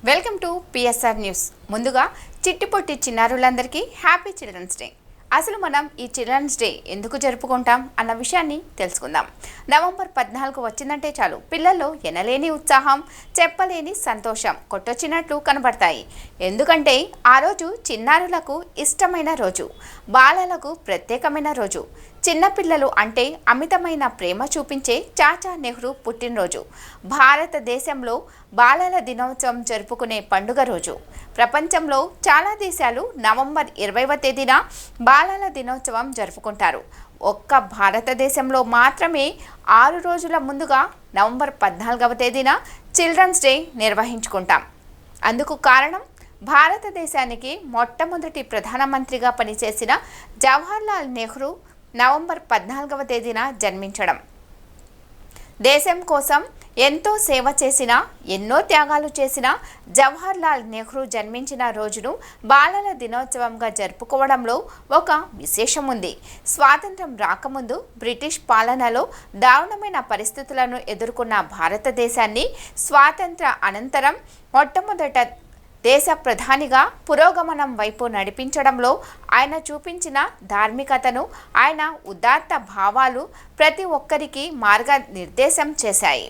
Welcome to PSR news. ముందుగా చిట్టిపొట్టి చిన్నారులందరికీ happy children's day. అసలు మనం ఈ చిల్డ్రన్స్ డే ఎందుకు జరుపుకుంటాం అన్న విషయాన్ని తెలుసుకుందాం. నవంబర్ 14 వచ్చిందంటే చాలు పిల్లల్లో ఎనలేని ఉత్సాహం, చెప్పలేని సంతోషం కొట్టొచ్చినట్లు కనబడతాయి. ఎందుకంటే ఆ రోజు చిన్నారులకు ఇష్టమైన రోజు, బాలలకు ప్రత్యేకమైన రోజు. చిన్నపిల్లలు అంటే అమితమైన ప్రేమ చూపించే చాచా నెహ్రూ పుట్టినరోజు. భారతదేశంలో బాలల దినోత్సవం జరుపుకునే పండుగ రోజు. ప్రపంచంలో చాలా దేశాలు నవంబర్ 20వ తేదీన బాలల దినోత్సవం జరుపుకుంటారు. ఒక్క భారతదేశంలో మాత్రమే 6 రోజుల ముందుగా నవంబర్ 14వ తేదీన చిల్డ్రన్స్ డే నిర్వహించుకుంటాం. అందుకు కారణం భారతదేశానికి మొట్టమొదటి ప్రధానమంత్రిగా పనిచేసిన జవహర్లాల్ నెహ్రూ నవంబర్ 14వ తేదీన జన్మించడం. దేశం కోసం ఎంతో సేవ చేసిన, ఎన్నో త్యాగాలు చేసిన జవహర్లాల్ నెహ్రూ జన్మించిన రోజును బాలల దినోత్సవంగా జరుపుకోవడంలో ఒక విశేషం ఉంది. స్వాతంత్రం రాకముందు బ్రిటిష్ పాలనలో దారుణమైన పరిస్థితులను ఎదుర్కొన్న భారతదేశాన్ని స్వాతంత్ర అనంతరం మొట్టమొదట దేశ ప్రధానిగా పురోగమనం వైపు నడిపించడంలో ఆయన చూపించిన ధార్మికతను, ఆయన ఉదాత్త భావాలు ప్రతి ఒక్కరికి మార్గనిర్దేశం చేశాయి.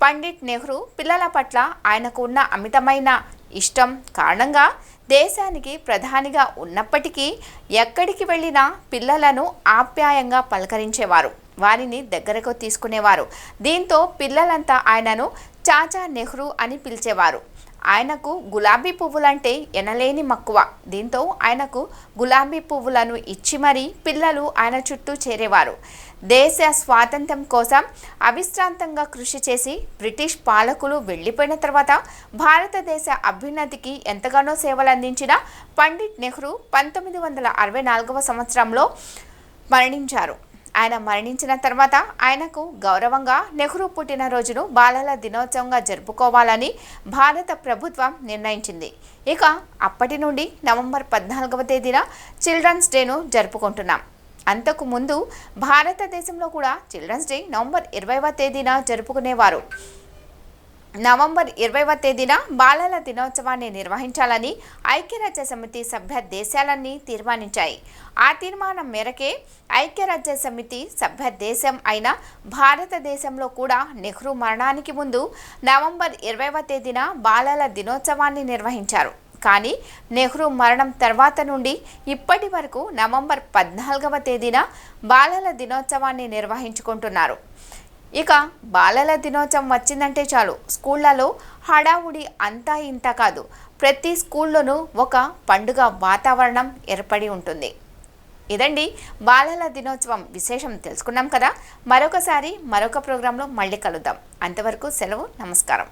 పండిట్ నెహ్రూ పిల్లల పట్ల ఆయనకు ఉన్న అమితమైన ఇష్టం కారణంగా దేశానికి ప్రధానిగా ఉన్నప్పటికీ ఎక్కడికి వెళ్ళినా పిల్లలను ఆప్యాయంగా పలకరించేవారు, వారిని దగ్గరకు తీసుకునేవారు. దీంతో పిల్లలంతా ఆయనను చాచా నెహ్రూ అని పిలిచేవారు. ఆయనకు గులాబీ పువ్వులంటే ఎనలేని మక్కువ. దీంతో ఆయనకు గులాబీ పువ్వులను ఇచ్చి మరీ పిల్లలు ఆయన చుట్టూ చేరేవారు. దేశ స్వాతంత్ర్యం కోసం అవిశ్రాంతంగా కృషి చేసి బ్రిటిష్ పాలకులు వెళ్ళిపోయిన తర్వాత భారతదేశ అభ్యున్నతికి ఎంతగానో సేవలందించిన పండిట్ నెహ్రూ 1964వ సంవత్సరంలో మరణించారు. ఆయన మరణించిన తర్వాత ఆయనకు గౌరవంగా నెహ్రూ పుట్టినరోజును బాలల దినోత్సవంగా జరుపుకోవాలని భారత ప్రభుత్వం నిర్ణయించింది. ఇక అప్పటి నుండి నవంబర్ 14వ తేదీన చిల్డ్రన్స్ డేను జరుపుకుంటున్నాం. అంతకు ముందు భారతదేశంలో కూడా చిల్డ్రన్స్ డే నవంబర్ 20వ తేదీన జరుపుకునేవారు. నవంబర్ 20వ తేదీన బాలల దినోత్సవాన్ని నిర్వహించాలని ఐక్యరాజ్య సమితి సభ్య దేశాలన్నీ తీర్మానించాయి. ఆ తీర్మానం మేరకే ఐక్యరాజ్య సమితి సభ్య దేశం అయిన భారతదేశంలో కూడా నెహ్రూ మరణానికి ముందు నవంబర్ 20వ తేదీన బాలల దినోత్సవాన్ని నిర్వహించారు. కానీ నెహ్రూ మరణం తర్వాత నుండి ఇప్పటి వరకు నవంబర్ 14వ తేదీన బాలల దినోత్సవాన్ని నిర్వహించుకుంటున్నారు. ఇక బాలల దినోత్సవం వచ్చిందంటే చాలు స్కూళ్ళలో హడావుడి అంతా ఇంత కాదు, ప్రతి స్కూల్లోనూ ఒక పండుగ వాతావరణం ఏర్పడి ఉంటుంది. ఇదండి బాలల దినోత్సవం విశేషం. తెలుసుకున్నాం కదా. మరొక ప్రోగ్రాంలో మళ్ళీ కలుద్దాం. అంతవరకు సెలవు, నమస్కారం.